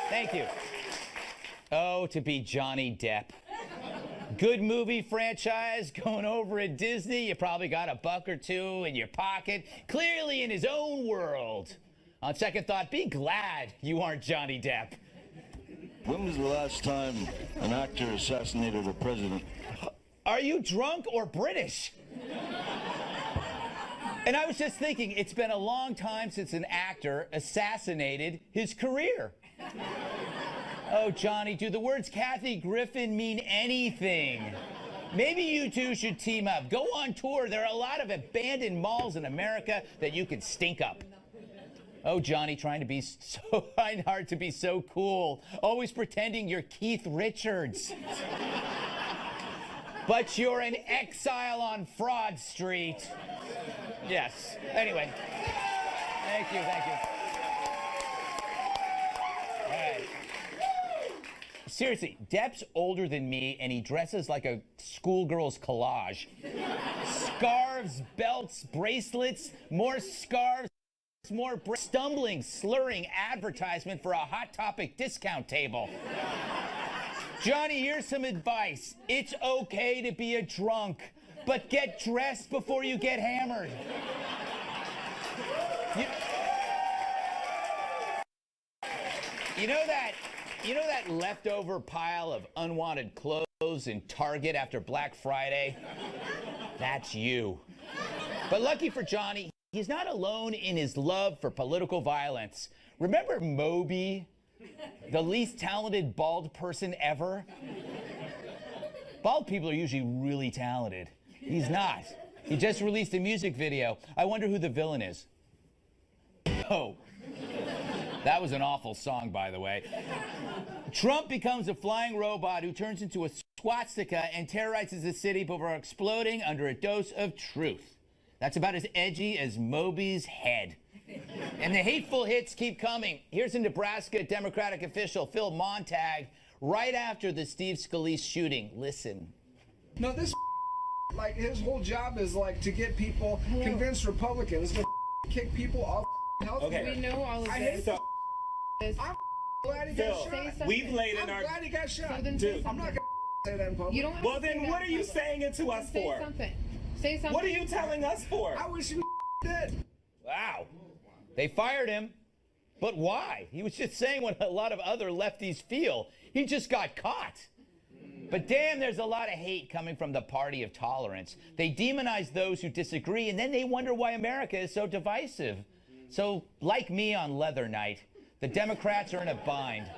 Thank you. Oh, to be Johnny Depp. Good movie franchise going over at Disney. You probably got $1 or $2 in your pocket. Clearly in his own world. On second thought, be glad you aren't Johnny Depp. When was the last time an actor assassinated a president? Are you drunk or British? And I was just thinking, it's been a long time since an actor assassinated his career. Oh, Johnny, do the words Kathy Griffin mean anything? Maybe you two should team up. Go on tour. There are a lot of abandoned malls in America that you could stink up. Oh, Johnny, trying to be so hard to be so cool. Always pretending you're Keith Richards. But you're an exile on Fraud Street. Yes. Anyway. Thank you, thank you. All right. Seriously, Depp's older than me, and he dresses like a schoolgirl's collage. Scarves, belts, bracelets, more scarves, more stumbling, slurring advertisement for a Hot Topic discount table. Johnny, here's some advice. It's okay to be a drunk, but get dressed before you get hammered. You know that leftover pile of unwanted clothes in Target after Black Friday? That's you. But lucky for Johnny, he's not alone in his love for political violence. Remember Moby, the least talented bald person ever? Bald people are usually really talented. He's not. He just released a music video. I wonder who the villain is. Oh, that was an awful song, by the way. Trump becomes a flying robot who turns into a swastika and terrorizes the city before exploding under a dose of truth. That's about as edgy as Moby's head. And the hateful hits keep coming. Here's a Nebraska Democratic official, Phil Montag, right after the Steve Scalise shooting. Listen. No, this like his whole job is like to get people, convince Republicans to kick people off health. Okay. We know all of I this. hate I'm glad he got shot. We've laid in I'm our... glad he got shot. So then Dude. I'm not gonna say that in public. You don't have Well, to say then that what are in you public. saying it to us Say for? something. Say something. What are you telling us for? I wish he dead. Wow. They fired him. But why? He was just saying what a lot of other lefties feel. He just got caught. But damn, there's a lot of hate coming from the party of tolerance. They demonize those who disagree, and then they wonder why America is so divisive. So, like me on Leather Night, the Democrats are in a bind.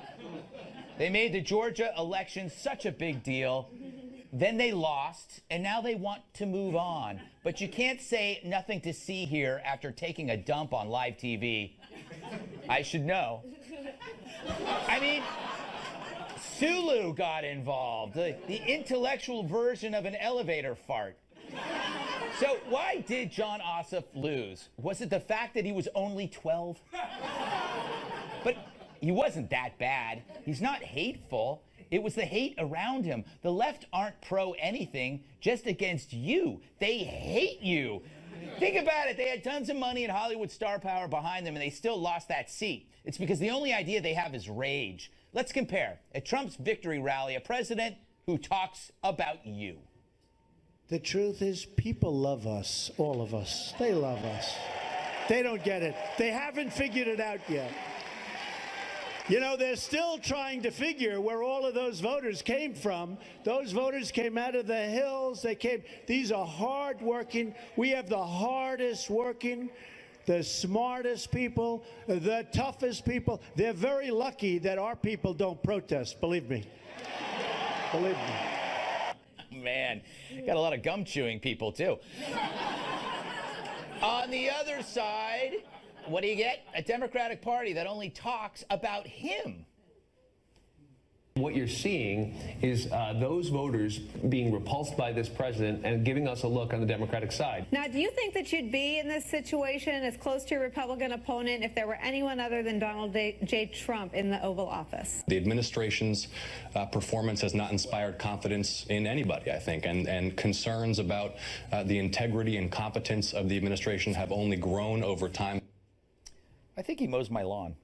They made the Georgia election such a big deal. Then they lost, and now they want to move on. But you can't say nothing to see here after taking a dump on live TV. I should know. I mean, Sulu got involved, the intellectual version of an elevator fart. So why did John Ossoff lose? Was it the fact that he was only 12? But he wasn't that bad. He's not hateful. It was the hate around him. The left aren't pro anything, just against you. They hate you. Think about it. They had tons of money and Hollywood star power behind them, and they still lost that seat. It's because the only idea they have is rage. Let's compare. At Trump's victory rally, a president who talks about you. The truth is, people love us, all of us. They love us. They don't get it. They haven't figured it out yet. You know, they're still trying to figure where all of those voters came from. Those voters came out of the hills. These are hard-working. We have the hardest working, the smartest people, the toughest people. They're very lucky that our people don't protest, believe me. Believe me. Man, got a lot of gum-chewing people, too. On the other side, what do you get? A Democratic Party that only talks about him. What you're seeing is those voters being repulsed by this president and giving us a look on the Democratic side. Now, do you think that you'd be in this situation as close to your Republican opponent if there were anyone other than Donald J. Trump in the Oval Office? The administration's performance has not inspired confidence in anybody, I think, and concerns about the integrity and competence of the administration have only grown over time. I think he mows my lawn.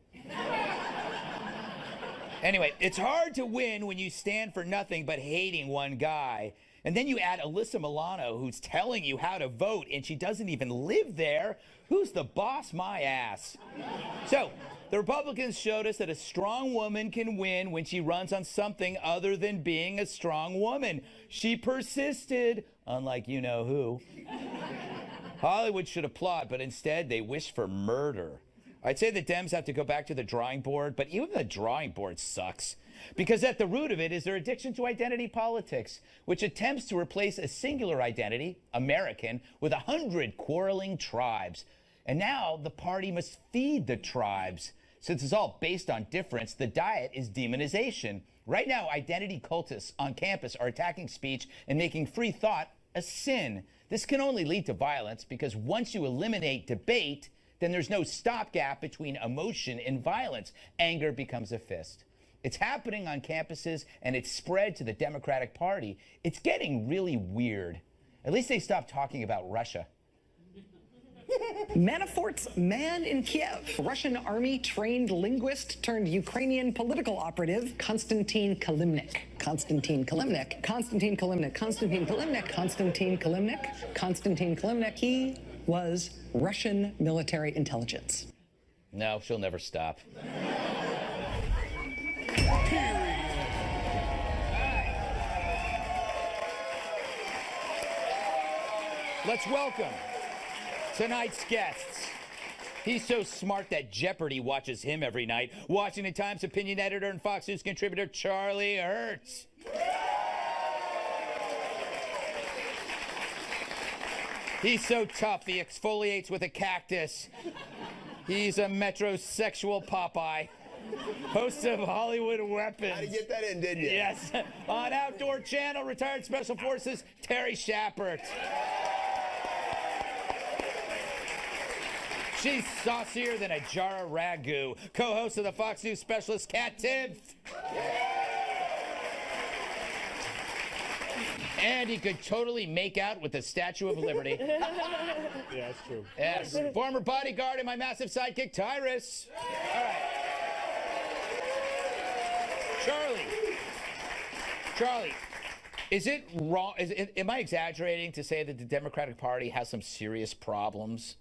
Anyway, it's hard to win when you stand for nothing but hating one guy. And then you add Alyssa Milano, who's telling you how to vote, and she doesn't even live there. Who's the boss? My ass. So, the Republicans showed us that a strong woman can win when she runs on something other than being a strong woman. She persisted, unlike you-know-who. Hollywood should applaud, but instead they wish for murder. I'd say the Dems have to go back to the drawing board, but even the drawing board sucks. Because at the root of it is their addiction to identity politics, which attempts to replace a singular identity, American, with 100 quarreling tribes. And now the party must feed the tribes. Since it's all based on difference, the diet is demonization. Right now, identity cultists on campus are attacking speech and making free thought a sin. This can only lead to violence because once you eliminate debate, then there's no stopgap between emotion and violence. Anger becomes a fist. It's happening on campuses, and it's spread to the Democratic Party. It's getting really weird. At least they stopped talking about Russia. Manafort's man in Kiev, Russian army-trained linguist turned Ukrainian political operative, Konstantin Kilimnik. Konstantin Kilimnik. Konstantin Kilimnik. Konstantin Kilimnik. Konstantin Kilimnik. Konstantin Kilimnik. He was Russian military intelligence. No, she'll never stop. Let's welcome tonight's guests. He's so smart that Jeopardy watches him every night. Washington Times opinion editor and Fox News contributor Charlie Hertz. He's so tough, he exfoliates with a cactus. He's a metrosexual Popeye. Host of Hollywood Weapons. How to get that in, didn't you? Yes. On Outdoor Channel, retired Special Forces, Terry Schappert. She's saucier than a jar of ragu. Co-host of the Fox News specialist, Kat Timpf. And he could totally make out with the Statue of Liberty. Yeah, that's true. Yes. Former bodyguard and my massive sidekick, Tyrus. All right. Charlie, is it wrong? Am I exaggerating to say that the Democratic Party has some serious problems?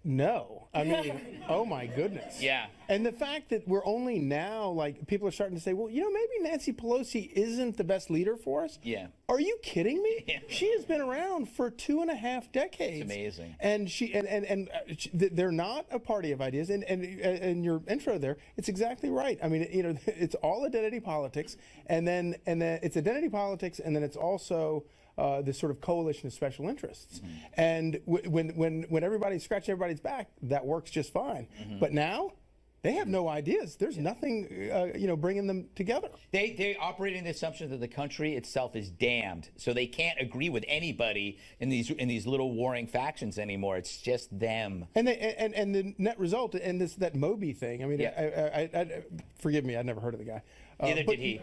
No. I mean, oh my goodness. Yeah. And the fact that we're only now, like, people are starting to say, well, you know, maybe Nancy Pelosi isn't the best leader for us. Yeah. Are you kidding me? Yeah. She has been around for 2.5 decades. It's amazing. And they're not a party of ideas. And your intro there, it's exactly right. I mean, you know, it's all identity politics, and then it's identity politics, and then it's also this sort of coalition of special interests. Mm-hmm. And when everybody's scratching everybody's back, that works just fine. Mm-hmm. But now, they have no ideas. There's nothing, you know, bringing them together. They operate in the assumption that the country itself is damned, so they can't agree with anybody in these little warring factions anymore. It's just them. And the net result, and that Moby thing. I mean, yeah. I forgive me, I'd never heard of the guy. Neither did he.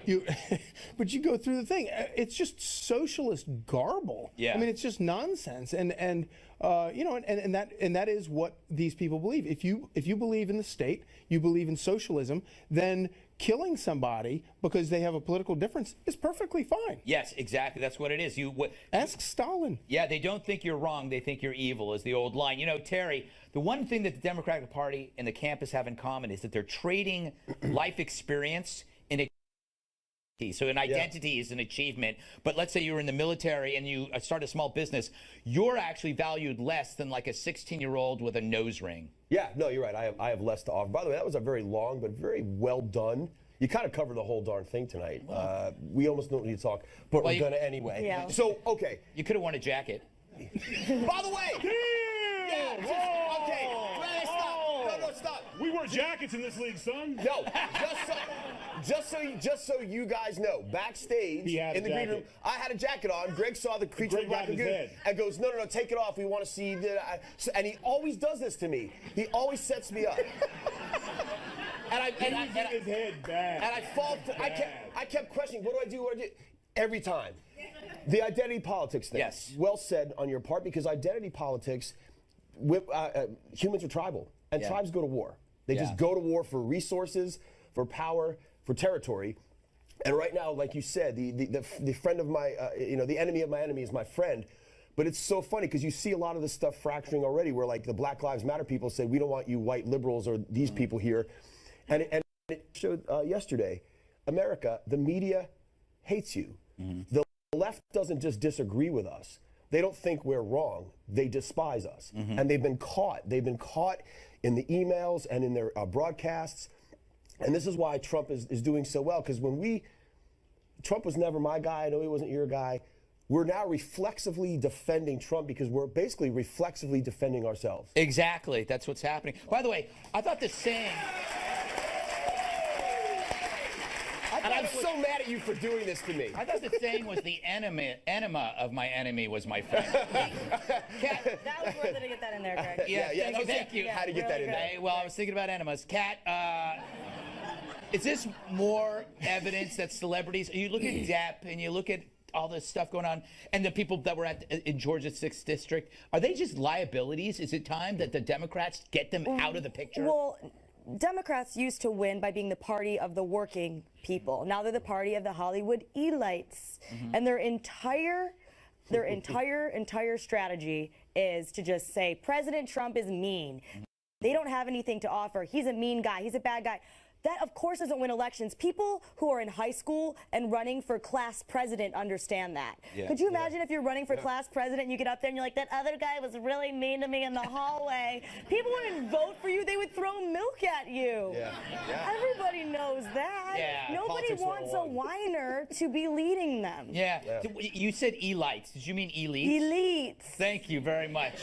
But you go through the thing. It's just socialist garble. Yeah. I mean, it's just nonsense. And you know, and that is what these people believe. If you believe in the state, you believe in socialism, then killing somebody because they have a political difference is perfectly fine. Yes, exactly. That's what it is. Ask Stalin. Yeah, they don't think you're wrong. They think you're evil, is the old line. You know, Terry, the one thing that the Democratic Party and the campus have in common is that they're trading life experience in a so an identity is an achievement, but let's say you're in the military and you start a small business, you're actually valued less than like a 16-year-old with a nose ring. Yeah, no, you're right. I have less to offer. By the way, that was a very long but very well done. You kind of covered the whole darn thing tonight. We almost don't need to talk, but we're going to anyway. Yeah. So, okay. You could have worn a jacket. By the way! Yeah, okay. No, stop. We wear jackets in this league, son. No, just so you guys know, backstage in the green room, I had a jacket on. Greg saw the creature of Black Lagoon and goes, no, take it off. We want to see and he always does this to me. He always sets me up. His head bad. And I fall. I kept questioning, what do I do? Every time. The identity politics thing. Yes. Well said on your part, because identity politics, humans are tribal, and tribes go to war. They just go to war for resources, for power, for territory. And right now, like you said, the friend of my, the enemy of my enemy is my friend. But it's so funny because you see a lot of this stuff fracturing already where like the Black Lives Matter people say, we don't want you white liberals or these people here. And it showed yesterday, America, the media hates you. The left doesn't just disagree with us. They don't think we're wrong. They despise us. And they've been caught. They've been caught in the emails and in their broadcasts. And this is why Trump is doing so well, because Trump was never my guy. I know he wasn't your guy. We're now reflexively defending Trump because we're basically reflexively defending ourselves. Exactly. That's what's happening. By the way, I thought the saying... And I'm so mad at you for doing this to me. I thought the saying was the enema of my enemy was my friend. Kat, that was worth it to get that in there, Greg. Yeah, thank you. How to get that in there. Well, I was thinking about enemas. Kat, is this more evidence that celebrities, you look at Depp and you look at all this stuff going on, and the people that were in Georgia's 6th district, are they just liabilities? Is it time that the Democrats get them out of the picture? Well, Democrats used to win by being the party of the working people. Now they're the party of the Hollywood elites. And their entire strategy is to just say, President Trump is mean. They don't have anything to offer. He's a mean guy. He's a bad guy. That, of course, doesn't win elections. People who are in high school and running for class president understand that. Could you imagine if you're running for class president and you get up there and you're like, that other guy was really mean to me in the hallway. People wouldn't vote for you. They would throw milk at you. Everybody knows that. Nobody wants a whiner to be leading them. You said elites. Did you mean elites? Elites. Thank you very much.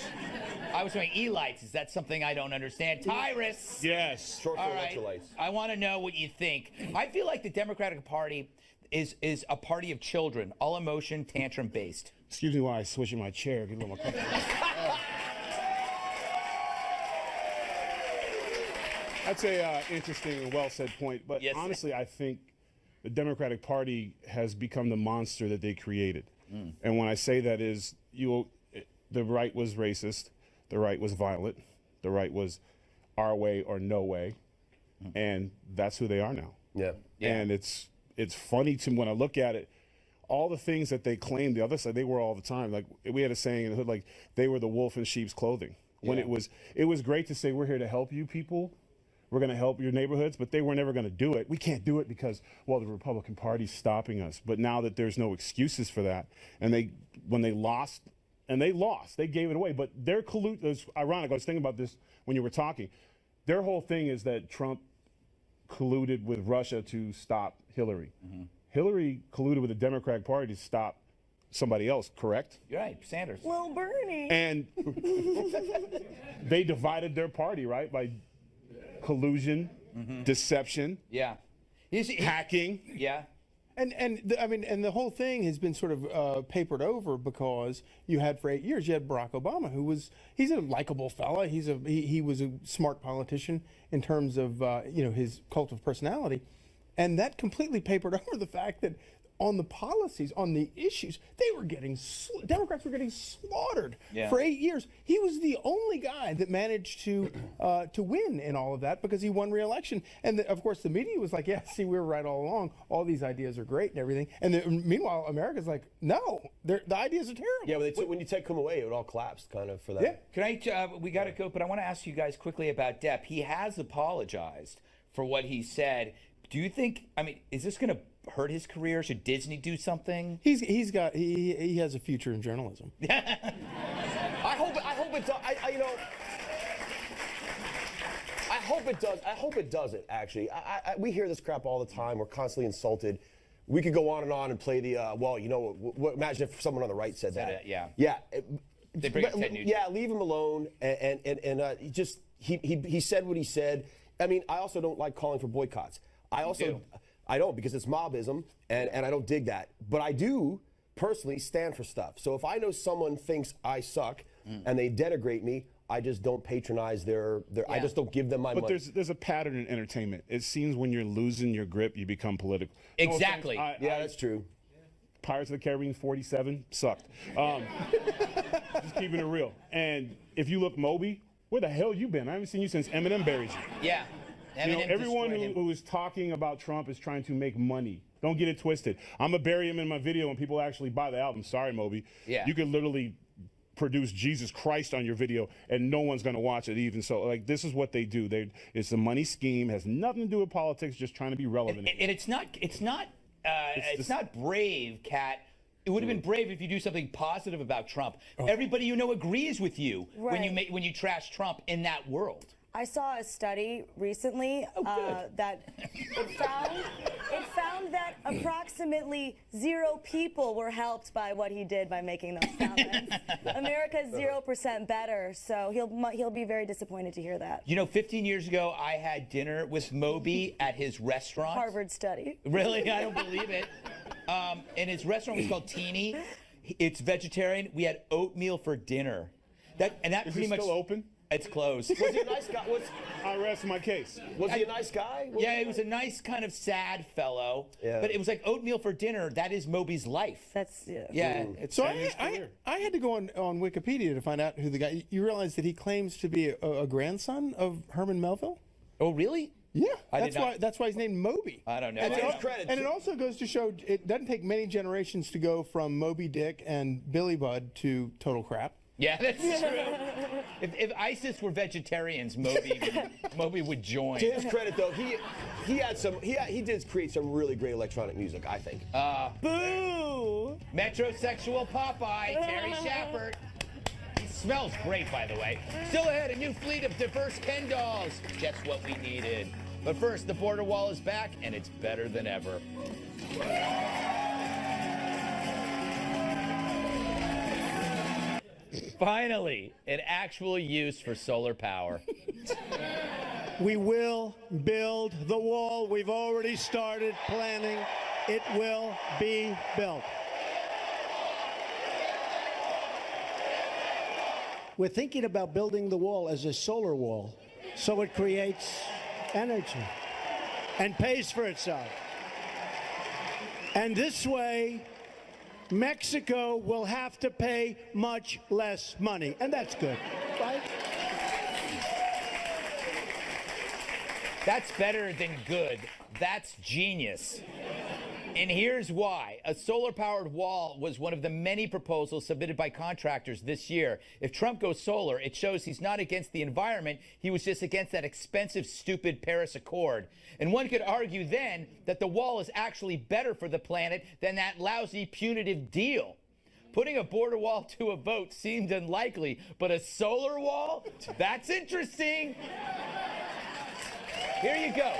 I was saying elites. Is that something I don't understand? Tyrus. Yes. Short for electrolytes. I want to know what you think. I feel like the Democratic Party is a party of children, all emotion, tantrum based. Excuse me while I switch in my chair. Get a little more comfortable. That's a interesting and well said point. But honestly, I think the Democratic Party has become the monster that they created. And when I say that is, the right was racist, the right was violent, the right was our way or no way. And that's who they are now. And it's funny to when I look at it, all the things that they claim the other side, they were all the time. Like we had a saying in the hood, like they were the wolf in sheep's clothing. When it was great to say we're here to help you people. We're going to help your neighborhoods, but they were never going to do it. We can't do it because, well, the Republican Party's stopping us. But now that there's no excuses for that, and when they lost, they gave it away. But their collude, it's ironic. I was thinking about this when you were talking. Their whole thing is that Trump colluded with Russia to stop Hillary. Hillary colluded with the Democratic Party to stop somebody else, correct? You're right, Sanders. Well, Bernie. And they divided their party, right? By collusion, deception, hacking. And the whole thing has been sort of papered over because you had for 8 years, you had Barack Obama, he's a likable fella. He was a smart politician in terms of, his cult of personality. And that completely papered over the fact that on the policies, on the issues, Democrats were getting slaughtered for 8 years. He was the only guy that managed to win in all of that because he won re-election. And of course, the media was like, "Yeah, see, we were right all along. All these ideas are great and everything." And meanwhile, America's like, "No, the ideas are terrible." Yeah, when you take him away, it all collapsed kind of for that. Yeah. We got to go, but I want to ask you guys quickly about Depp. He has apologized for what he said. Do you think? Is this going to hurt his career? Should Disney do something? He has a future in journalism. I hope it does. I hope it does. I hope it doesn't. Actually, we hear this crap all the time. We're constantly insulted. We could go on and play the imagine if someone on the right said that. They bring up Ted Nugent. Yeah, leave him alone. And he said what he said. I also don't like calling for boycotts. I don't because it's mobism, and I don't dig that. But I do personally stand for stuff. So if I know someone thinks I suck and they denigrate me, I just don't patronize I just don't give them my money. But there's a pattern in entertainment. It seems when you're losing your grip, you become political. Exactly. That's true. Pirates of the Caribbean 47 sucked. Just keeping it real. And if you look Moby, where the hell you been? I haven't seen you since Eminem buried you. Yeah. Eminem everyone destroyed him. who is talking about Trump is trying to make money. Don't get it twisted. I'm going to bury him in my video when people actually buy the album. Sorry, Moby. Yeah. You could literally produce Jesus Christ on your video and no one's going to watch it even. So, like, this is what they do. It's a money scheme, has nothing to do with politics, just trying to be relevant. And it's not brave, Kat. It would have been brave if you do something positive about Trump. Everybody you know agrees with you when you trash Trump in that world. I saw a study recently that it found that approximately 0 people were helped by what he did by making those comments. America's 0% better, so he'll be very disappointed to hear that. You know, 15 years ago, I had dinner with Moby at his restaurant. Harvard study. Really? I don't believe it. And his restaurant was called Teeny. It's vegetarian. We had oatmeal for dinner. Is Pretty it much still open? It's closed. Was he a nice guy? I rest my case. Was he a nice guy? Yeah, he was a nice kind of sad fellow. Yeah. But it was like oatmeal for dinner. That is Moby's life. That's Yeah. So I had to go on Wikipedia to find out who the guy. You realize that he claims to be a grandson of Herman Melville? Oh, really? Yeah, I did not- that's why he's named Moby. I don't know. And, credit. and it also goes to show it doesn't take many generations to go from Moby Dick and Billy Budd to total crap. Yeah, that's true. If ISIS were vegetarians, Moby would join. To his credit, though, he did create some really great electronic music, I think. boo. Metrosexual Popeye, Terry Shepard. He smells great, by the way. Still ahead, a new fleet of diverse Ken dolls. Just what we needed. But first, the border wall is back, and it's better than ever. Finally, an actual use for solar power. We will build the wall. We've already started planning. It will be built. We're thinking about building the wall as a solar wall, so it creates energy and pays for itself. And this way, Mexico will have to pay much less money, and that's good, right? That's better than good. That's genius. And here's why. A solar-powered wall was one of the many proposals submitted by contractors this year. If Trump goes solar, it shows he's not against the environment. He was just against that expensive, stupid Paris Accord. And one could argue then that the wall is actually better for the planet than that lousy, punitive deal. Putting a border wall to a vote seemed unlikely, but a solar wall? That's interesting. Here you go.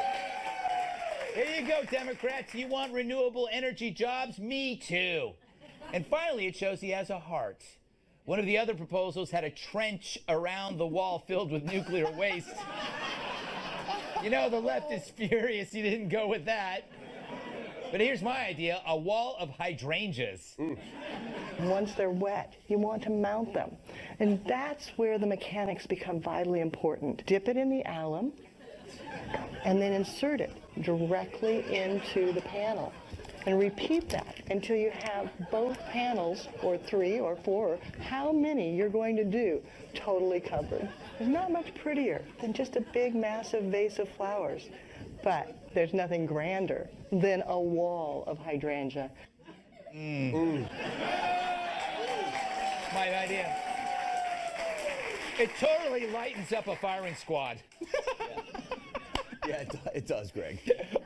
Here you go, Democrats. You want renewable energy jobs? Me too. And finally, it shows he has a heart. One of the other proposals had a trench around the wall filled with nuclear waste. You know, the left is furious he didn't go with that. But here's my idea, a wall of hydrangeas. Once they're wet, you want to mount them. And that's where the mechanics become vitally important. Dip it in the alum, and then insert it directly into the panel. And repeat that until you have both panels, or 3 or 4, how many you're going to do, totally covered. There's not much prettier than just a big, massive vase of flowers. But there's nothing grander than a wall of hydrangea. My idea. It totally lightens up a firing squad. Yeah, it does, Greg.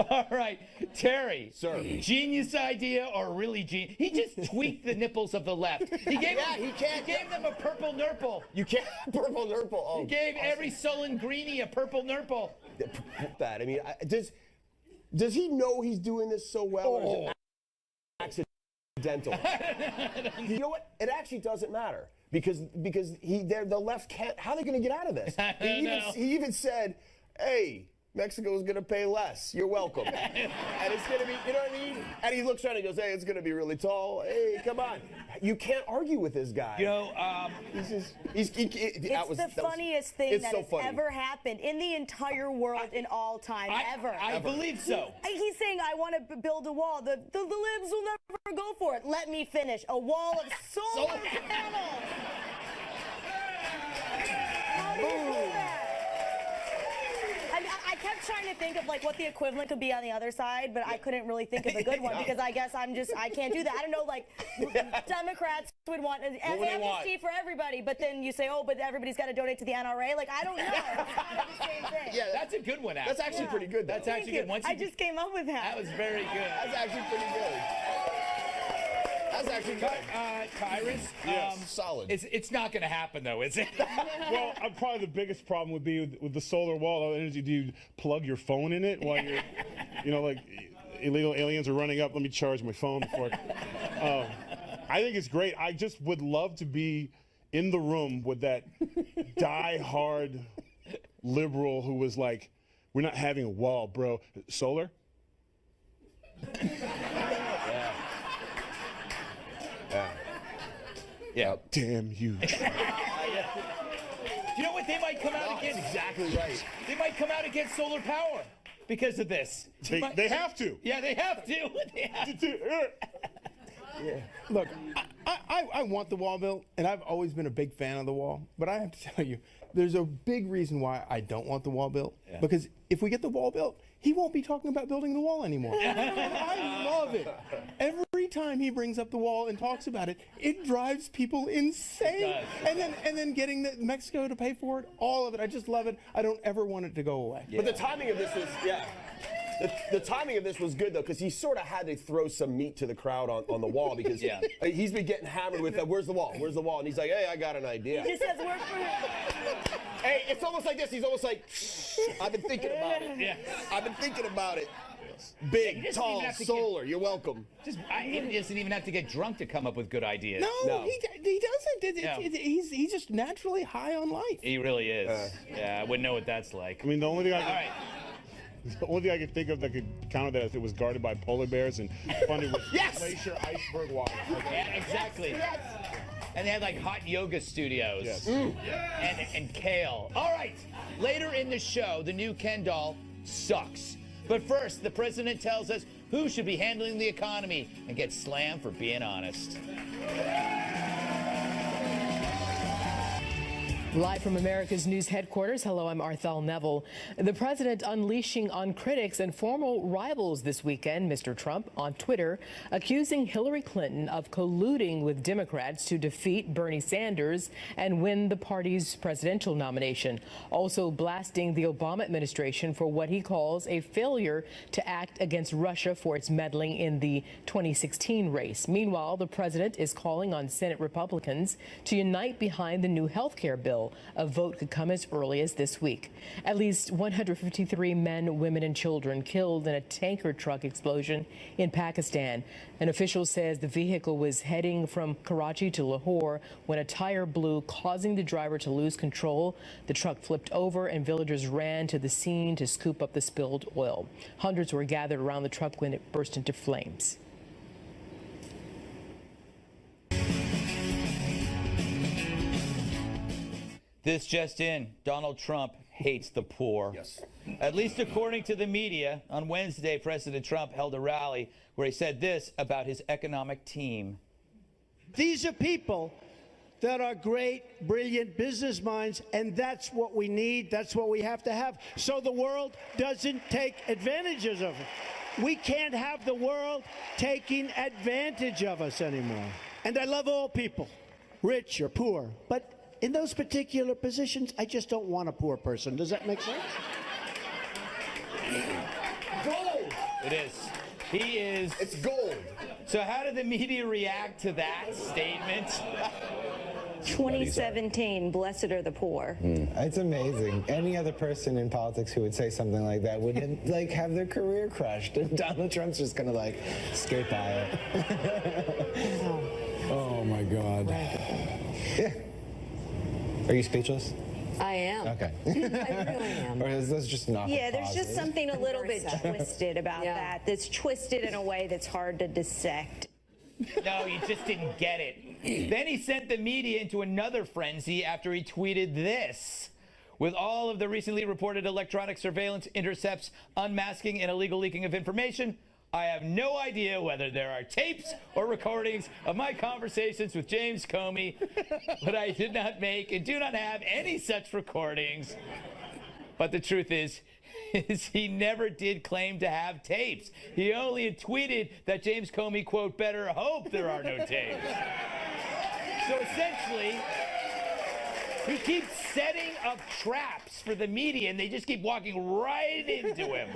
All right, Terry. Sir. Genius idea or really genius? He just tweaked the nipples of the left. He gave them a purple nurple. You can't purple nurple. Oh, He gave every sullen greenie a purple nurple. that. I mean, does he know he's doing this so well, or is it accidental? You know what? It actually doesn't matter because the left can't. How are they going to get out of this? He even said, "Hey, Mexico's going to pay less. You're welcome." And it's going to be, you know what I mean? And he looks around and he goes, "Hey, it's going to be really tall. Hey, come on." You can't argue with this guy. You know, It's the funniest thing that has ever happened in the entire world in all time, ever. I believe so. He's saying, I want to build a wall. The libs will never go for it. Let me finish. A wall of solar panels. How do you do that? I kept was trying to think of like what the equivalent could be on the other side, but I couldn't really think of a good one because I guess I can't do that. I don't know, like Democrats would want an amnesty for everybody, but then you say, oh, but everybody's got to donate to the NRA. Like, I don't know. It's kind of the same thing. Yeah, that's a good one, actually. That's actually pretty good. That's actually good. Once I just came up with that. That was very good. That's actually pretty good. That's actually good. Tyrus, solid. It's not going to happen, though, is it? Well, probably the biggest problem would be with the solar wall of energy. Do you plug your phone in it while you're, like illegal aliens are running up? Let me charge my phone before. I think it's great. I just would love to be in the room with that die-hard liberal who was like, "We're not having a wall, bro. Solar." Yeah. Damn you. You know what? They might come out against. That's exactly right. They might come out against solar power because of this. They have to. Yeah, they have to. They have to. Yeah. Look, I want the wall built, and I've always been a big fan of the wall. But I have to tell you, there's a big reason why I don't want the wall built. Yeah. Because if we get the wall built, he won't be talking about building the wall anymore. I love it. Every time he brings up the wall and talks about it, it drives people insane. And then getting Mexico to pay for it, all of it. I just love it. I don't ever want it to go away. Yeah. But the timing of this was, the timing of this was good, though, because he sort of had to throw some meat to the crowd on the wall, because he's been getting hammered with, where's the wall? Where's the wall? And he's like, hey, I got an idea. He just says work for him. Hey, it's almost like this. He's almost like, I've been thinking about it. Yeah. I've been thinking about it. Big, tall, solar. You're welcome. He doesn't even have to get drunk to come up with good ideas. No. He doesn't. He's just naturally high on life. He really is. Yeah, I wouldn't know what that's like. I mean, the only thing I could think of that could counter that if it was guarded by polar bears and funded with glacier iceberg water. Yeah, exactly. Yes. And they had like hot yoga studios. Yes. And kale. All right. Later in the show, the new Ken doll sucks. But first, the president tells us who should be handling the economy and gets slammed for being honest. Live from America's news headquarters, hello, I'm Arthel Neville. The president unleashing on critics and former rivals this weekend, Mr. Trump, on Twitter, accusing Hillary Clinton of colluding with Democrats to defeat Bernie Sanders and win the party's presidential nomination. Also blasting the Obama administration for what he calls a failure to act against Russia for its meddling in the 2016 race. Meanwhile, the president is calling on Senate Republicans to unite behind the new health care bill. A vote could come as early as this week. At least 153 men, women, and children killed in a tanker truck explosion in Pakistan. An official says the vehicle was heading from Karachi to Lahore when a tire blew, causing the driver to lose control. The truck flipped over and villagers ran to the scene to scoop up the spilled oil. Hundreds were gathered around the truck when it burst into flames. This just in, Donald Trump hates the poor. Yes. At least according to the media, on Wednesday, President Trump held a rally where he said this about his economic team. These are people that are great, brilliant business minds, and that's what we need, that's what we have to have, so the world doesn't take advantages of it. We can't have the world taking advantage of us anymore. And I love all people, rich or poor, but in those particular positions, I just don't want a poor person. Does that make sense? Gold! It is. He is. It's gold. So how did the media react to that statement? 2017, blessed are the poor. It's amazing. Any other person in politics who would say something like that would like have their career crushed, and Donald Trump's just gonna like skate by it. Oh my God. Yeah. Are you speechless? I am. Okay. I really am. Or is this just not? Yeah, there's just something a little bit twisted about that. That's twisted in a way that's hard to dissect. No, you just didn't get it. Then he sent the media into another frenzy after he tweeted this. With all of the recently reported electronic surveillance intercepts, unmasking, and illegal leaking of information, I have no idea whether there are tapes or recordings of my conversations with James Comey, but I did not make and do not have any such recordings. But the truth is he never did claim to have tapes. He only tweeted that James Comey, quote, better hope there are no tapes. So essentially, he keeps setting up traps for the media, and they just keep walking right into him.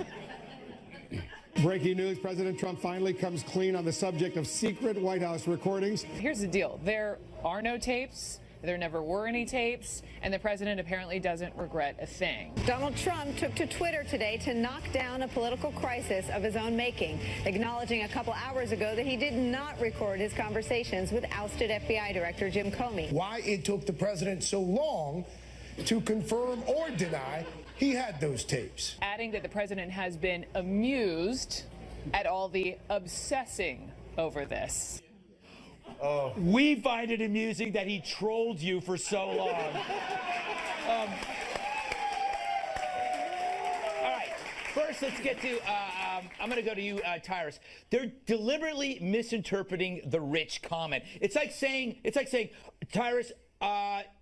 Breaking news, President Trump finally comes clean on the subject of secret White House recordings. Here's the deal. There are no tapes. There never were any tapes, and the president apparently doesn't regret a thing. Donald Trump took to Twitter today to knock down a political crisis of his own making, acknowledging a couple hours ago that he did not record his conversations with ousted FBI Director Jim Comey. Why it took the president so long to confirm or deny he had those tapes. Adding that the president has been amused at all the obsessing over this. We find it amusing that he trolled you for so long. All right, first let's get to, I'm going to go to you, Tyrus. They're deliberately misinterpreting the rich comment. It's like saying, Tyrus,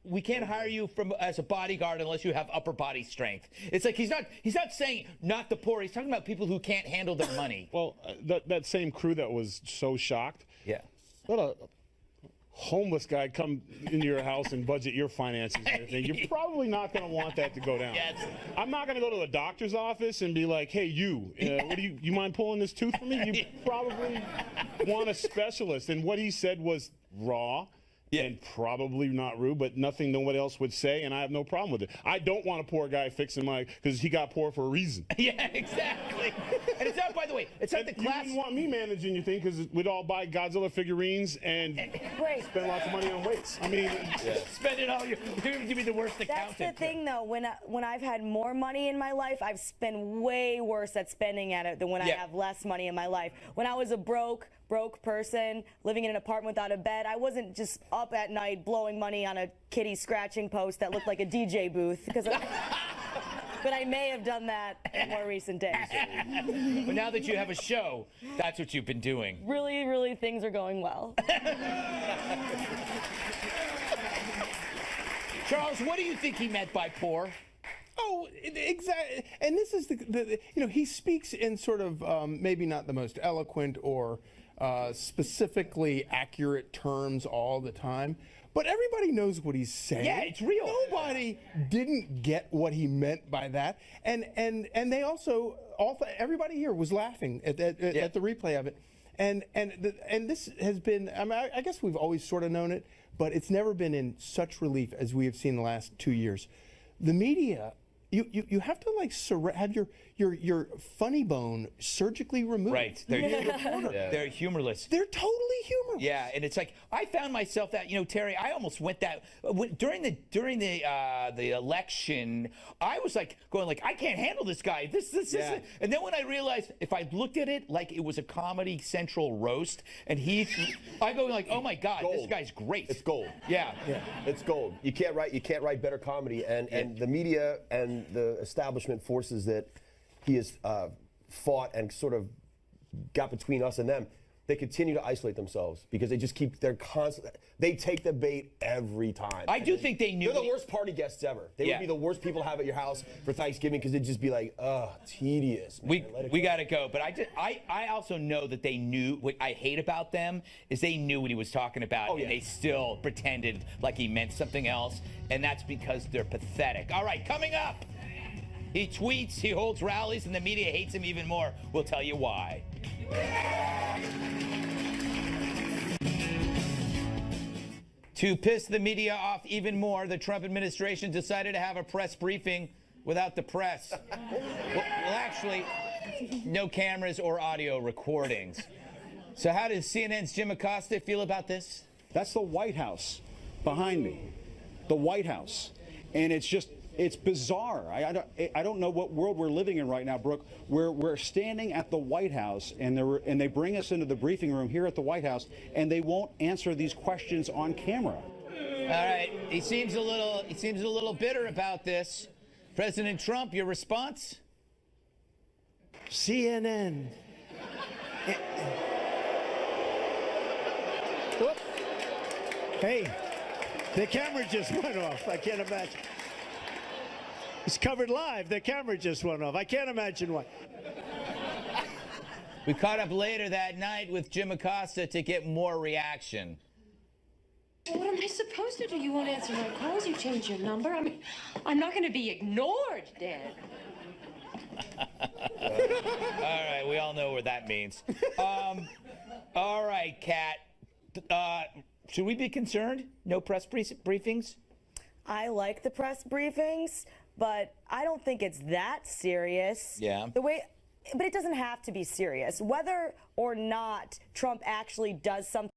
we can't hire you as a bodyguard unless you have upper body strength. It's like he's not saying not the poor. He's talking about people who can't handle their money. Well, that same crew that was so shocked. Yeah. Let a homeless guy come into your house and budget your finances and everything. You're probably not going to want that to go down. Yes. I'm not going to go to the doctor's office and be like, hey, what do you mind pulling this tooth for me? You probably want a specialist. And what he said was raw. Yeah. And probably not rude, but nothing nobody else would say, and I have no problem with it. I don't want a poor guy fixing because he got poor for a reason. Yeah, exactly. And it's not, by the way, it's not the class. You wouldn't want me managing your thing because we'd all buy Godzilla figurines and spend lots of money on weights. I mean, spend it all. You're going to be the worst accountant. That's the thing, though. When I've had more money in my life, I've spent way worse at spending at it than when I have less money in my life. When I was a broke person living in an apartment without a bed, I wasn't just up at night blowing money on a kitty scratching post that looked like a DJ booth, but I may have done that in more recent days. But now that you have a show, that's what you've been doing. Really, really, things are going well. Charles, what do you think he meant by poor? Oh, exactly. And this is he speaks in sort of maybe not the most eloquent or specifically accurate terms all the time, but everybody knows what he's saying. Yeah, it's real. Nobody didn't get what he meant by that, and they also everybody here was laughing at the replay of it, and this has been. I mean, I guess we've always sort of known it, but it's never been in such relief as we have seen the last 2 years. The media. You have to have your funny bone surgically removed. Right. They're humorless. They're totally humorless. Yeah, and it's like I found myself that Terry, I almost went that during the election. I was like going I can't handle this guy. This. And then when I realized if I looked at it like it was a Comedy Central roast, and I go oh my God, this guy's great. It's gold. Yeah. It's gold. You can't write better comedy, and the media and the establishment forces that he has fought and sort of got between us and them, they continue to isolate themselves because they just they take the bait every time. I do think they knew. They're the worst party guests ever. They would be the worst people to have at your house for Thanksgiving because they'd just be like, tedious. Man. We got to go. But I also know that they knew. What I hate about them is they knew what he was talking about, and they still pretended like he meant something else, and that's because they're pathetic. All right, coming up. He tweets, he holds rallies, and the media hates him even more. We'll tell you why. To piss the media off even more, the Trump administration decided to have a press briefing without the press. Well, actually, no cameras or audio recordings. So how does CNN's Jim Acosta feel about this? That's the White House behind me. The White House. And it's bizarre. I don't know what world we're living in right now, Brooke. We're standing at the White House, and they bring us into the briefing room here at the White House, and they won't answer these questions on camera. All right, he seems a little bitter about this. President Trump, your response? CNN. Whoop. Hey, the camera just went off. I can't imagine. It's covered live. The camera just went off. I can't imagine why. We caught up later that night with Jim Acosta to get more reaction. What am I supposed to do? You won't answer my calls. You changed your number. I mean, I'm not going to be ignored, Dad. All right, we all know what that means. All right, Kat. Should we be concerned? No press briefings? I like the press briefings, but I don't think it's that serious. Yeah. But it doesn't have to be serious. Whether or not Trump actually does something